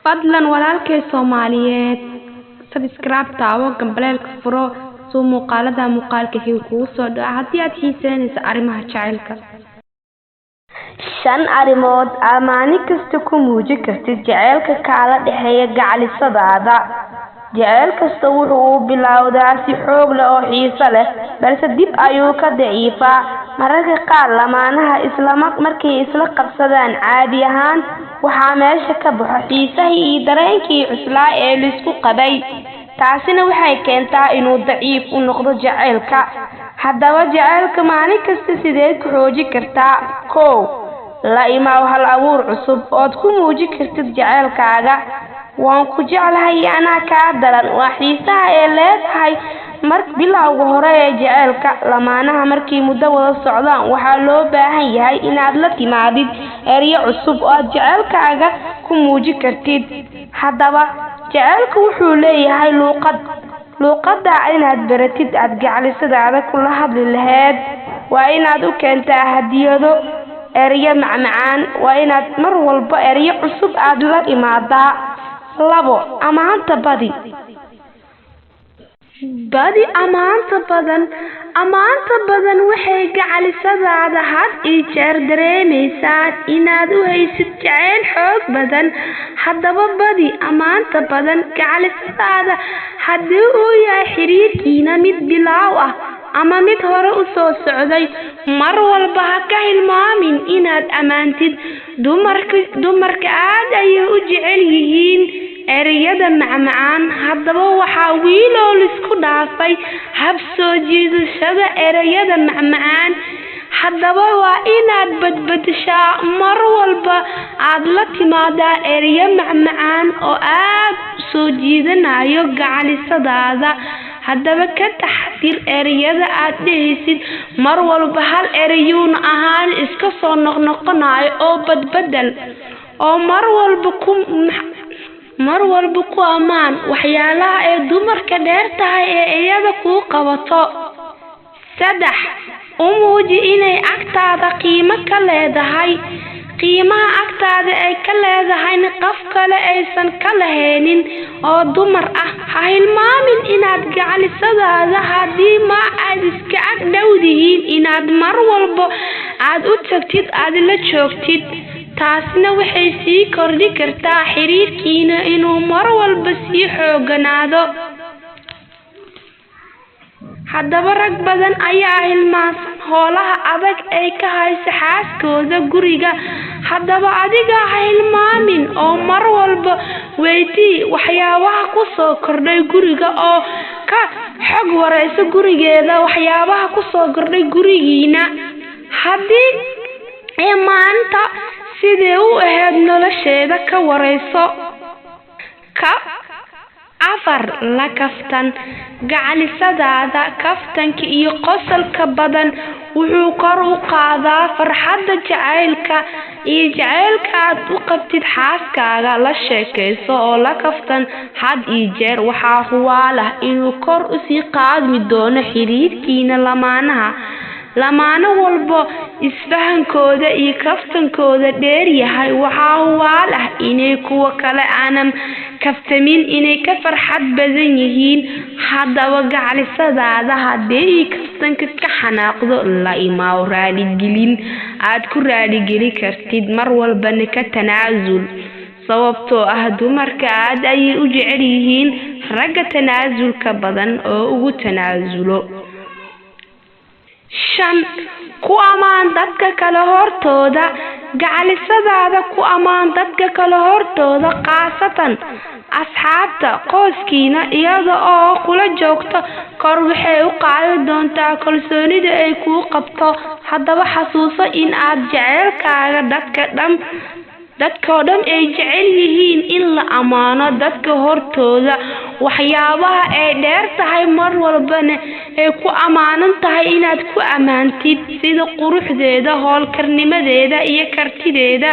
fadlan walaalkay Soomaaliyeed subscribe taawo gambaleelka furo soo muuqaalka xiga kugu soo dhaca haddii aad xiisaynayso arrimaha jacaylka. 5 arrimood aad maalin kasta ku muujin kartid jacaylka kala dhexeeya gacalisadaada. Jacayl kasta wuxuu bilowdaa si xoog leh oo xiiso leh, balse dib ayuu ka daciifaa. Mararka qaar lamaanaha markay isla qabsadaan caadi ahaan waxaa meesha ka baxo xiisahii iyo dareenkii cuslaa ee la isku qabay. taasina waxay keentaa inuu daciif u noqdo jacaylka. Haddaba jacaylka maalin kasta sidee ku xoojin kartaa? 1. La imaw hal abuur cusub ood ku muujin kartid jacaylkaaga. waan ku jeclahay anaa kaa daran waa xiisaha ee leedahay bilowga hore ee jacaylka. lamaanaha markii muddo wada socdaan waxaa loo baahan yahay inaad la timaadid erayo cusub oo aad jacaylkaaga ku muujin kartid. haddaba jacaylku wuxuu leeyahay luuqadda inaad baratid aad gacalisadaada kula hadli lahayd. waa inaad u keentaa hadiyado, erayo macmacaan. waa inaad mar walba erayo cusub aad la imaadaa. 2. Amaanta badi amaanta badan waxay gacalisadaada had iyo jeer dareemaysaa inaad u haysid jacayl xoog badan. haddaba badi amaanta badan gacalisadaada haddii uu yahay xiriirkiina mid bilaaw ah ama mid hore u soo socday. mar walba ha ka hilmaamin inaad ammaantid. dumarka aad ayay u jecel yihiin erayada macmacaan. haddaba waxaa wiiloo lisku dhaafay hab soo jiidashada erayada macmacaan. haddaba waa inaad badbadashaa mar walba aad la timaadaa erayo macmacaan oo aad soo jiidanayo gacalisadaada. haddaba ka taxadir erayada aad dhehaysid. mar walba hal erayuuna ahaan iska soo noqnoqonayo oo badbadal oo mar walba ku ammaan waxyaalaha ay dumarka dheer tahay ee iyada kuu qabato. 3. U muuji inay agtaada qiimo ka leedahay. qiimaha agtaada ay ka leedahayna qof kale aysan ka lahaynin oo dumar ah. ha hilmaamin inaad gacalisadaada haddii ma aad iska ag dhowdihiin inaad mar walba aad u tagtid aad la joogtid. taasina waxay sii kordhi kartaa xiriirkiina inuu mar walba sii xooganaado. haddaba rag badan ayaa hilmaansan howlaha adag ay ka hayso xaaskooda guriga. haddaba adiga ha hilmaamin oo mar walba weydii waxyaabaha ku soo kordhay guriga oo ka xog wareyso gurigeeda waxyaabaha ku soo kordhay gurigiina. haddii ay maanta sidee u ahayd nolosheeda ka wareyso. 4. La kaftan gacalisadaada. kaftanka iyo qosolka badan wuxuu kor u qaadaa farxadda jacaylka iyo jacaylka aad u qabtid xaaskaaga. la sheekayso oo la kaftan had iyo jeer waxaa huwaalah inuu kor u sii qaadmi doono xiriirkiina lamaanaha. lamaano walba isfahankooda iyo kaftankooda dheer yahay waxaa huwaalah inay kuwa kale aanan kaftamin inay ka farxad badan yihiin. haddaba gacalisadaada haddii kaftanka ka xanaaqdo la imaw raaligelin aad ku raaligeli kartid. mar walbana ka tanaasul sababtoo ah dumarka aad ayay u jecel yihiin ragga tanaasulka badan oo ugu tanaasulo. 5. Ku ammaan dadka kale hortooda. gacalisadaada ku ammaan dadka kale hortooda, khaasatan asxaabta qoyskiina. iyada oo kula joogto kor waxay u qaadi doontaa kalsoonida ay kuu qabto. haddaba xasuuso in aad jacaylkaaga dadkoo dhan ay jecel yihiin in la ammaano dadka hortooda. waxyaabaha ay dheer tahay mar walbana ay ku ammaanan tahay inaad ku ammaantid sida quruxdeeda, howlkarnimadeeda iyo kartideeda.